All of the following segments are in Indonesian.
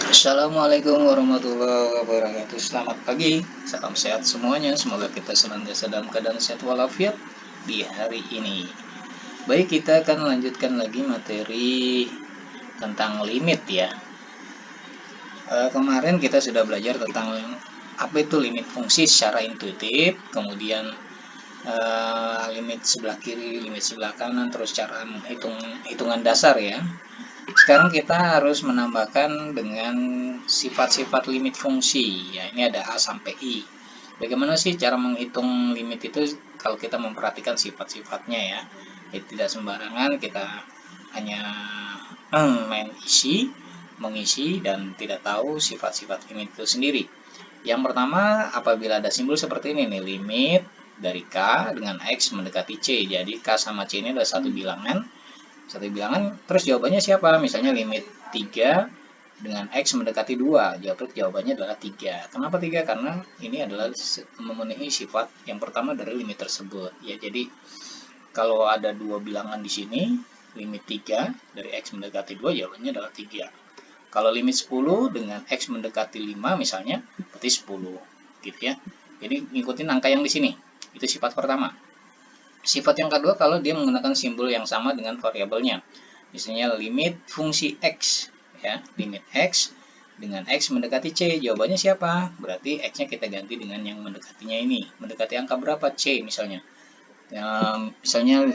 Assalamualaikum warahmatullahi wabarakatuh. Selamat pagi, salam sehat semuanya. Semoga kita senantiasa dalam keadaan sehat walafiat di hari ini. Baik, kita akan melanjutkan lagi materi tentang limit ya. Kemarin kita sudah belajar tentang apa itu limit fungsi secara intuitif, kemudian limit sebelah kiri, limit sebelah kanan, terus cara hitungan dasar ya. Sekarang kita harus menambahkan dengan sifat-sifat limit fungsi. Ya, ini ada A sampai I. Bagaimana sih cara menghitung limit itu kalau kita memperhatikan sifat-sifatnya ya. Jadi tidak sembarangan kita hanya main mengisi dan tidak tahu sifat-sifat limit itu sendiri. Yang pertama, apabila ada simbol seperti ini nih, limit dari K dengan X mendekati C. Jadi K sama C ini adalah satu bilangan, terus jawabannya siapa? Misalnya limit 3 dengan X mendekati 2, jawabannya adalah 3. Kenapa 3? Karena ini adalah memenuhi sifat yang pertama dari limit tersebut ya. Jadi kalau ada dua bilangan di sini, limit 3 dari X mendekati 2, jawabannya adalah 3. Kalau limit 10 dengan X mendekati 5 misalnya, berarti 10 gitu ya. Jadi ngikutin angka yang di sini, itu sifat pertama. Sifat yang kedua, kalau dia menggunakan simbol yang sama dengan variabelnya. Misalnya limit fungsi X ya, limit X dengan X mendekati C, jawabannya siapa? Berarti X-nya kita ganti dengan yang mendekatinya ini. Mendekati angka berapa? C misalnya. Misalnya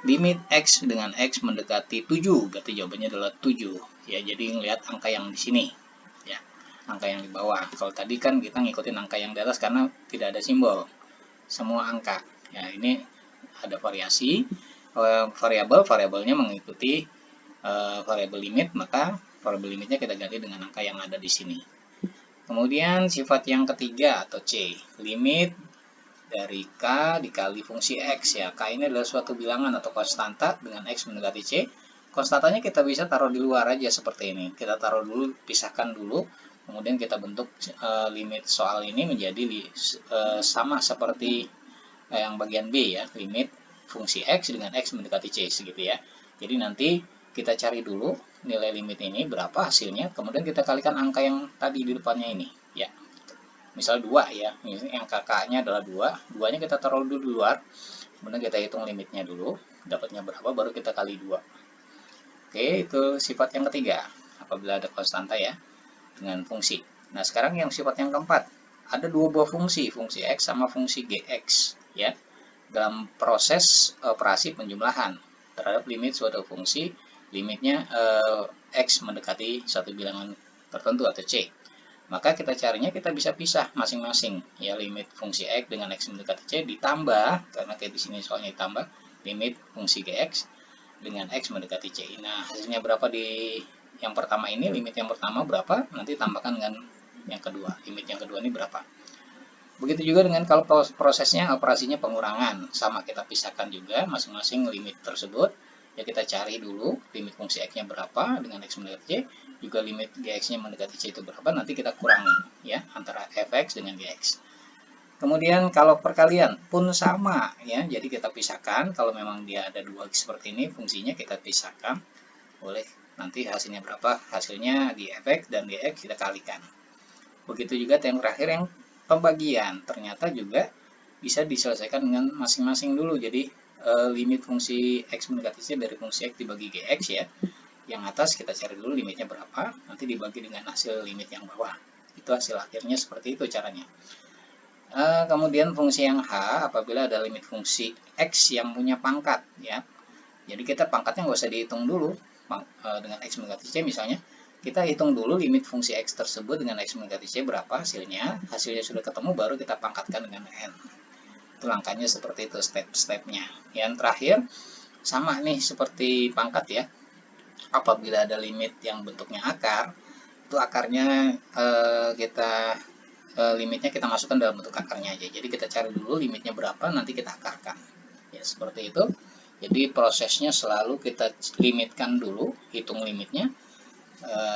limit X dengan X mendekati 7, berarti jawabannya adalah 7. Ya, jadi ngelihat angka yang di sini. Ya, angka yang di bawah. Kalau tadi kan kita ngikutin angka yang di atas karena tidak ada simbol. Semua angka. Ya, ini ada variasi. Variabelnya mengikuti variabel limit, maka variabel limitnya kita ganti dengan angka yang ada di sini. Kemudian sifat yang ketiga atau C, limit dari K dikali fungsi X ya. K ini adalah suatu bilangan atau konstanta dengan X mendekati C. Konstantanya kita bisa taruh di luar aja seperti ini. Kita taruh dulu, pisahkan dulu. Kemudian kita bentuk limit soal ini menjadi sama seperti yang bagian B ya, limit fungsi X dengan X mendekati C segitu ya. Jadi nanti kita cari dulu nilai limit ini berapa hasilnya, kemudian kita kalikan angka yang tadi di depannya ini ya. Misal 2 ya, yang kakaknya adalah 2, 2-nya kita taruh dulu di luar, kemudian kita hitung limitnya dulu, dapatnya berapa, baru kita kali 2. Oke, itu sifat yang ketiga, apabila ada konstanta ya, dengan fungsi. Nah, sekarang yang sifat yang keempat, ada dua buah fungsi X sama fungsi Gx ya. Dalam proses operasi penjumlahan terhadap limit suatu fungsi, limitnya X mendekati satu bilangan tertentu atau C. Maka kita carinya kita bisa pisah masing-masing ya, limit fungsi X dengan X mendekati C ditambah, karena kayak di sini soalnya ditambah, limit fungsi Gx dengan X mendekati C. Nah, hasilnya berapa di yang pertama ini, limit yang pertama berapa, nanti tambahkan dengan yang kedua, limit yang kedua ini berapa. Begitu juga dengan kalau prosesnya operasinya pengurangan, sama kita pisahkan juga masing-masing limit tersebut. Ya, kita cari dulu limit fungsi X-nya berapa dengan X mendekati C, juga limit Gx-nya mendekati C itu berapa, nanti kita kurangi ya antara Fx dengan Gx. Kemudian kalau perkalian pun sama ya, jadi kita pisahkan, kalau memang dia ada dua seperti ini, fungsinya kita pisahkan, boleh nanti hasilnya berapa, hasilnya di Fx dan Gx kita kalikan. Begitu juga yang terakhir yang pembagian, ternyata juga bisa diselesaikan dengan masing-masing dulu. Jadi limit fungsi X mendekati C dari fungsi X dibagi Gx ya. Yang atas kita cari dulu limitnya berapa, nanti dibagi dengan hasil limit yang bawah. Itu hasil akhirnya seperti itu caranya. Kemudian fungsi yang H, apabila ada limit fungsi X yang punya pangkat ya. Jadi kita pangkatnya nggak usah dihitung dulu dengan X mendekati C misalnya. Kita hitung dulu limit fungsi X tersebut dengan X mendekati C berapa hasilnya. Hasilnya sudah ketemu, baru kita pangkatkan dengan N. Itu langkahnya seperti itu, step-stepnya. Yang terakhir sama nih seperti pangkat ya. Apabila ada limit yang bentuknya akar, itu akarnya limitnya kita masukkan dalam bentuk akarnya aja. Jadi kita cari dulu limitnya berapa, nanti kita akarkan. Ya, seperti itu. Jadi prosesnya selalu kita limitkan dulu, hitung limitnya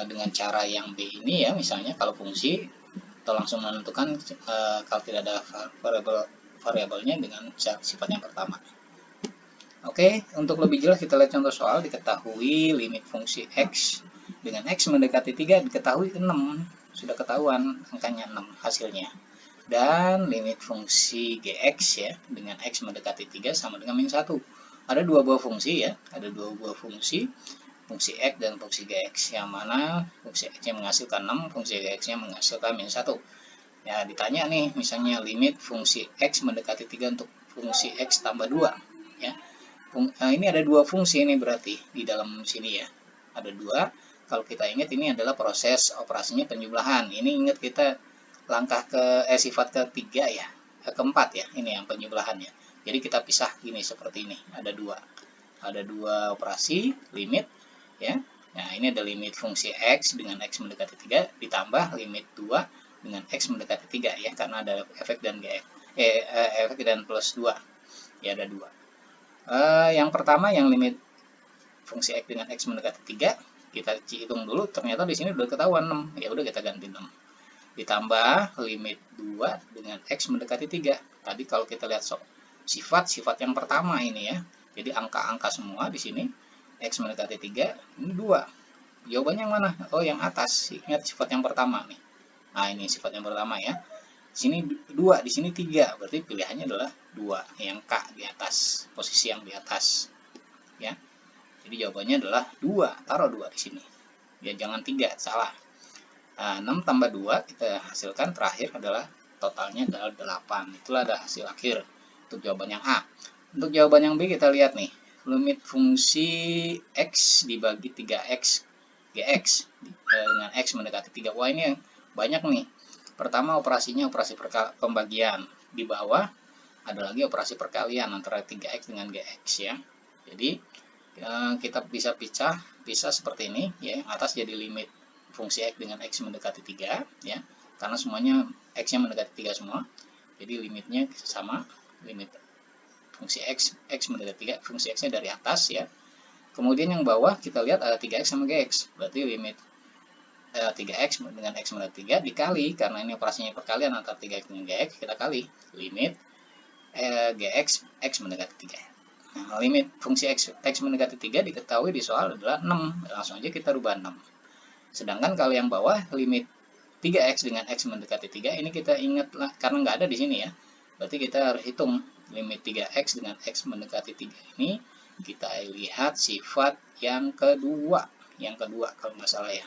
dengan cara yang B ini ya, misalnya kalau fungsi, atau langsung menentukan kalau tidak ada variabelnya dengan sifat yang pertama. Oke, untuk lebih jelas kita lihat contoh soal. Diketahui limit fungsi X dengan X mendekati 3 diketahui 6. Sudah ketahuan angkanya 6 hasilnya. Dan limit fungsi Gx ya dengan X mendekati 3 sama dengan min 1. Ada dua buah fungsi ya, ada dua buah fungsi X dan fungsi Gx, yang mana fungsi X-nya menghasilkan 6, fungsi Gx-nya menghasilkan min 1. Ya, ditanya nih, misalnya limit fungsi X mendekati 3 untuk fungsi X tambah 2. Ya. Ini ada dua fungsi ini berarti di dalam sini ya. Ada dua. Kalau kita ingat ini adalah proses operasinya penjumlahan. Ini ingat kita langkah sifat ketiga ya, keempat ya, ini yang penjumlahan ya. Jadi kita pisah gini seperti ini, ada dua operasi limit ya. Nah, ini ada limit fungsi X dengan X mendekati 3 ditambah limit 2 dengan X mendekati 3 ya, karena ada efek dan efek dan plus 2 ya, ada dua. Yang pertama yang limit fungsi X dengan X mendekati 3 kita hitung dulu, ternyata di sini udah ketahuan 6, ya udah kita ganti 6 ditambah limit 2 dengan X mendekati 3. Tadi kalau kita lihat sifat yang pertama ini ya, jadi angka-angka semua di sini X mendekati 3 ini 2. Jawabannya yang mana? Oh, yang atas. Ingat sifat yang pertama nih. Nah, ini sifat yang pertama ya. Di sini 2, di sini 3. Berarti pilihannya adalah 2, yang K di atas, posisi yang di atas. Ya. Jadi jawabannya adalah 2, taruh 2 di sini. Ya, jangan 3, salah. Nah, 6 tambah 2 kita hasilkan terakhir adalah totalnya adalah 8. Itulah ada hasil akhir untuk jawaban yang A. Untuk jawaban yang B kita lihat nih. Limit fungsi X dibagi 3X Gx dengan X mendekati 3. Wah, ini yang banyak nih. Pertama operasinya operasi pembagian. Di bawah ada lagi operasi perkalian antara 3X dengan Gx ya. Jadi kita bisa pisah seperti ini ya. Yang atas jadi limit fungsi X dengan X mendekati 3 ya, karena semuanya X-nya mendekati 3 semua, jadi limitnya sama, limit fungsi X mendekati 3, fungsi X-nya dari atas ya. Kemudian yang bawah kita lihat ada 3X sama Gx, berarti limit 3X dengan X mendekati 3 dikali, karena ini operasinya perkalian antara 3X dengan Gx, kita kali limit Gx X mendekati 3. Nah, limit fungsi X mendekati 3 diketahui di soal adalah 6, langsung aja kita rubah 6. Sedangkan kalau yang bawah limit 3X dengan X mendekati 3 ini kita ingat lah, karena nggak ada di sini ya. Berarti kita harus hitung limit 3X dengan X mendekati 3 ini. Kita lihat sifat yang kedua. Yang kedua kalau nggak salah ya.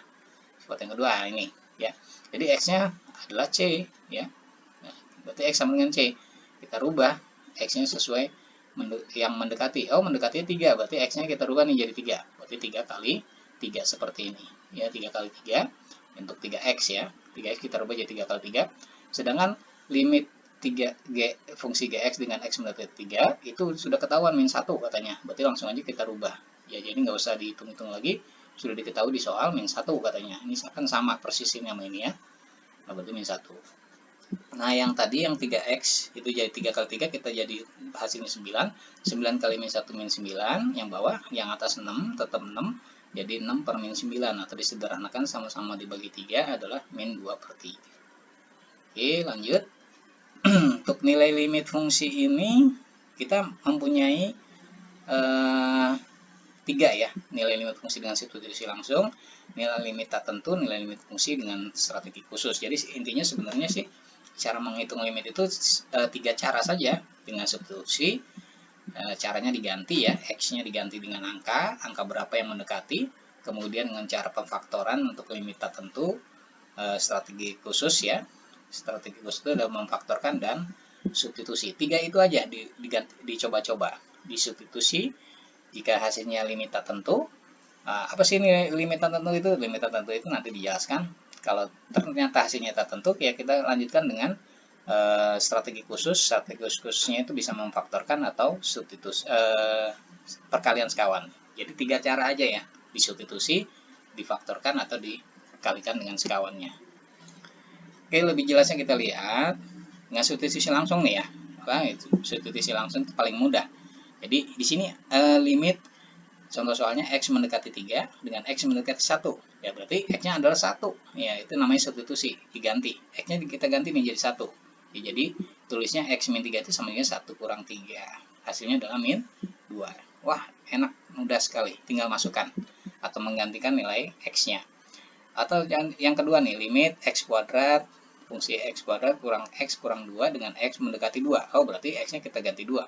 Sifat yang kedua ini ya. Jadi X-nya adalah C ya. Nah, berarti X sama dengan C. Kita rubah X-nya sesuai yang mendekati. Oh, mendekati 3. Berarti X-nya kita rubah nih jadi 3. Berarti 3 kali 3 seperti ini ya, 3 kali 3 untuk 3X ya, 3X kita rubah jadi 3 kali 3, sedangkan limit 3G fungsi Gx dengan X mendekati 3 itu sudah ketahuan min 1 katanya, berarti langsung aja kita rubah ya, jadi nggak usah dihitung-hitung lagi, sudah diketahui di soal min 1 katanya, ini akan sama persis ini sama ini ya, nah, berarti min 1. Nah, yang tadi yang 3X itu jadi 3 kali 3 kita jadi hasilnya 9, 9 kali min 1 min 9, yang bawah, yang atas 6 tetap 6, jadi 6 per min 9 atau disederhanakan sama-sama dibagi 3 adalah min 2 per 3. Oke, lanjut. Untuk nilai limit fungsi ini kita mempunyai 3 ya. Nilai limit fungsi dengan substitusi langsung, nilai limit tak tentu, nilai limit fungsi dengan strategi khusus. Jadi intinya sebenarnya sih cara menghitung limit itu 3 cara saja. Dengan substitusi, caranya diganti ya, X-nya diganti dengan angka berapa yang mendekati, kemudian dengan cara pemfaktoran untuk limit tertentu, strategi khusus ya, strategi khusus itu adalah memfaktorkan dan substitusi. 3 itu aja dicoba-coba, disubstitusi jika hasilnya limit tertentu. Apa sih limit tertentu itu? Limit tertentu itu nanti dijelaskan. Kalau ternyata hasilnya tertentu, ya kita lanjutkan dengan strategi khususnya itu bisa memfaktorkan atau substitusi perkalian sekawan. Jadi 3 cara aja ya, disubstitusi, difaktorkan atau dikalikan dengan sekawannya. Oke, lebih jelasnya kita lihat dengan substitusi langsung nih ya. Substitusi langsung itu paling mudah. Jadi di sini limit contoh soalnya X mendekati 3 dengan X mendekati 1. Ya berarti X-nya adalah 1. Ya itu namanya substitusi, diganti. X-nya kita ganti menjadi 1. Ya, jadi tulisnya X min 3 itu sama dengan 1 kurang 3. Hasilnya adalah min 2. Wah, enak, mudah sekali. Tinggal masukkan. atau menggantikan nilai x-nya. Atau yang kedua nih, limit x kuadrat fungsi x kuadrat kurang x kurang 2 dengan x mendekati 2. Oh, berarti x-nya kita ganti 2.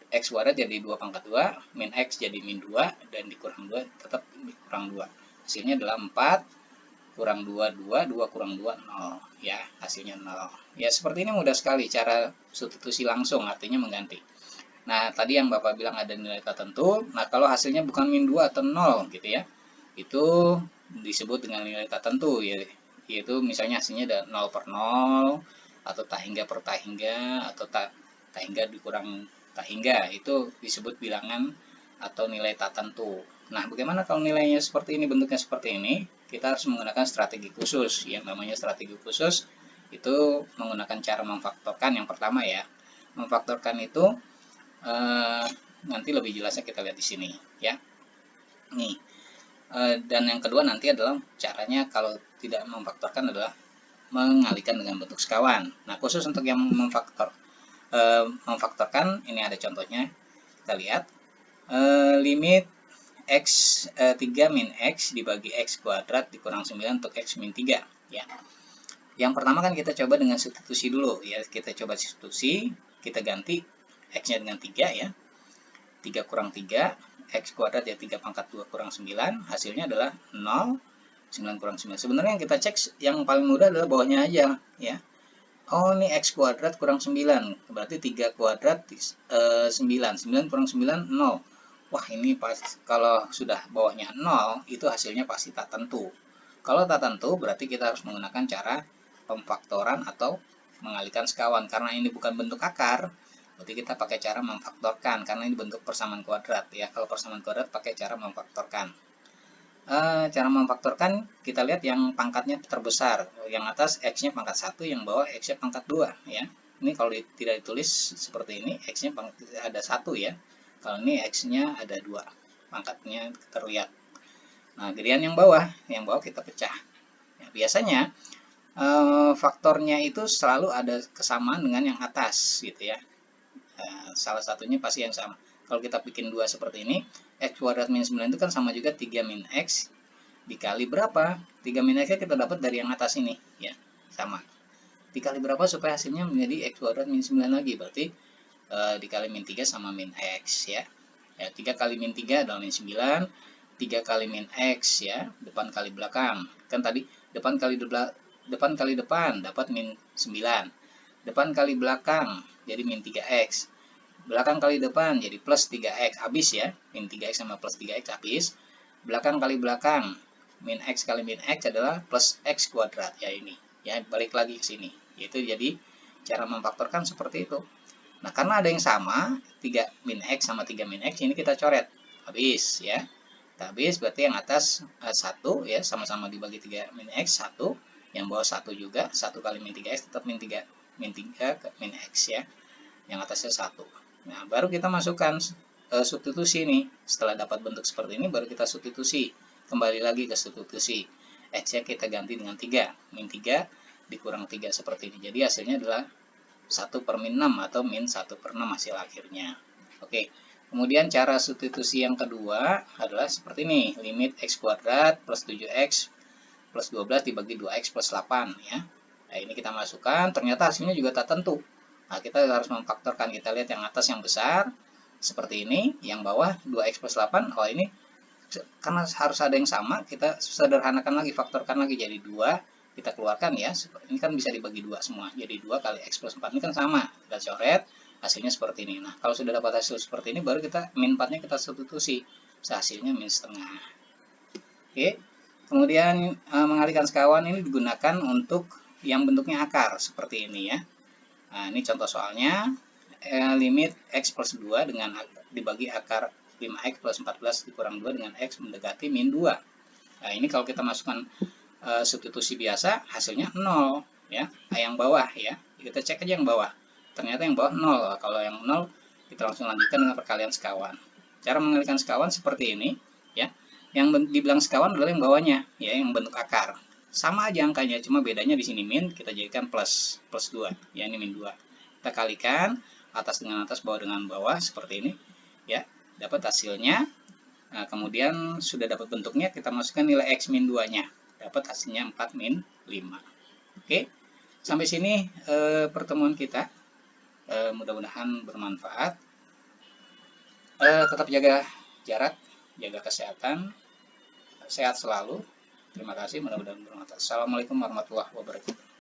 X kuadrat jadi 2 pangkat 2, min x jadi min 2, dan dikurang 2 tetap dikurang 2. Hasilnya adalah 4 kurang 2, 2, 2 kurang 2, 0. Ya, hasilnya 0. Ya, seperti ini mudah sekali cara substitusi langsung, artinya mengganti. Nah, tadi yang Bapak bilang ada nilai tertentu. Nah, kalau hasilnya bukan min 2 atau 0 gitu ya, itu disebut dengan nilai tertentu ya. Yaitu misalnya hasilnya ada 0 per 0, atau tak hingga per tak hingga, atau tak hingga dikurang tak hingga. Itu disebut bilangan atau nilai tak tentu. Nah, bagaimana kalau nilainya seperti ini, bentuknya seperti ini? Kita harus menggunakan strategi khusus. Yang namanya strategi khusus itu menggunakan cara memfaktorkan. Yang pertama ya, memfaktorkan itu nanti lebih jelasnya kita lihat di sini ya. Nih, dan yang kedua nanti adalah caranya kalau tidak memfaktorkan adalah mengalihkan dengan bentuk sekawan. Nah, khusus untuk yang memfaktorkan ini ada contohnya. Kita lihat limit x 3 min x dibagi x kuadrat dikurang 9 untuk x min 3 ya. Yang pertama kan kita coba dengan substitusi dulu ya. Kita coba substitusi, kita ganti x-nya dengan 3 ya. 3 kurang 3, x kuadrat ya 3 pangkat 2 kurang 9, hasilnya adalah 0, 9 kurang 9. Sebenarnya yang kita cek yang paling mudah adalah bawahnya aja ya. Oh, ini x kuadrat kurang 9, berarti 3 kuadrat 9, 9 kurang 9, 0. Wah, ini pas kalau sudah bawahnya 0, itu hasilnya pasti tak tentu. Kalau tak tentu, berarti kita harus menggunakan cara pemfaktoran atau mengalihkan sekawan. Karena ini bukan bentuk akar, berarti kita pakai cara memfaktorkan, karena ini bentuk persamaan kuadrat ya. Kalau persamaan kuadrat pakai cara memfaktorkan. Cara memfaktorkan kita lihat yang pangkatnya terbesar. Yang atas x-nya pangkat 1, yang bawah x-nya pangkat 2 ya. Ini kalau tidak ditulis seperti ini, x-nya ada 1 ya. Kalau ini x-nya ada 2. Pangkatnya terlihat. Nah, gedean yang bawah kita pecah. Ya, biasanya faktornya itu selalu ada kesamaan dengan yang atas gitu ya. Salah satunya pasti yang sama. Kalau kita bikin 2 seperti ini, x kuadrat min 9 itu kan sama juga 3 min x dikali berapa? 3 min x kita dapat dari yang atas ini ya, sama. Dikali berapa supaya hasilnya menjadi x kuadrat min 9 lagi, berarti dikali min 3 sama min x ya. 3 kali min 3 adalah min 9, 3 kali min x ya, depan kali belakang. Kan tadi depan kali depan dapat min 9. Depan kali belakang jadi min 3x. Belakang kali depan jadi plus 3x, habis ya. Min 3x sama plus 3x habis. Belakang kali belakang, min x kali min x adalah plus x kuadrat ya ini. Ya, balik lagi ke sini. Yaitu jadi cara memfaktorkan seperti itu. Nah, karena ada yang sama, 3 min x sama 3 min x, ini kita coret. Habis ya. Habis berarti yang atas 1 ya, sama-sama dibagi 3 min x, 1. Yang bawah 1 juga, 1 kali min 3x tetap min 3 ke min x ya. Yang atasnya 1. Nah, baru kita masukkan substitusi nih. Setelah dapat bentuk seperti ini, baru kita substitusi. Kembali lagi ke substitusi. X-nya kita ganti dengan 3. Min 3 dikurang 3 seperti ini. Jadi hasilnya adalah 1 per min 6 atau min 1 per 6 hasil akhirnya. Oke. Kemudian cara substitusi yang kedua adalah seperti ini. Limit x kuadrat plus 7x plus 12 dibagi 2x plus 8 ya. Nah, ini kita masukkan. Ternyata hasilnya juga tak tentu. Nah, kita harus memfaktorkan. Kita lihat yang atas yang besar seperti ini, yang bawah 2x plus 8. Oh, ini karena harus ada yang sama, kita sederhanakan lagi, faktorkan lagi jadi 2. Kita keluarkan ya. Ini kan bisa dibagi 2 semua. Jadi 2 kali x plus 4 ini kan sama. Kita coret, hasilnya seperti ini. Nah, kalau sudah dapat hasil seperti ini, baru kita min 4-nya kita substitusi. Hasilnya min setengah. Oke. Kemudian mengalihkan sekawan ini digunakan untuk yang bentuknya akar seperti ini ya. Nah, ini contoh soalnya, limit x plus 2 dengan dibagi akar 5x plus 14 dikurang 2 dengan x mendekati min 2. Nah, ini kalau kita masukkan substitusi biasa, hasilnya 0 ya. Nah, yang bawah ya, kita cek aja yang bawah. Ternyata yang bawah 0. Kalau yang 0, kita langsung lanjutkan dengan perkalian sekawan. Cara mengalihkan sekawan seperti ini ya. Yang dibilang sekawan adalah yang bawahnya ya, yang bentuk akar. Sama aja angkanya, cuma bedanya di sini min kita jadikan plus 2 ya, ini min 2. Kita kalikan atas dengan atas, bawah dengan bawah seperti ini ya. Dapat hasilnya Nah, kemudian sudah dapat bentuknya, kita masukkan nilai X min 2-nya. Dapat hasilnya 4 min 5. Oke, sampai sini pertemuan kita. Mudah-mudahan bermanfaat. Tetap jaga jarak, jaga kesehatan, sehat selalu. Terima kasih, mudah-mudahan bermanfaat. Assalamualaikum warahmatullahi wabarakatuh.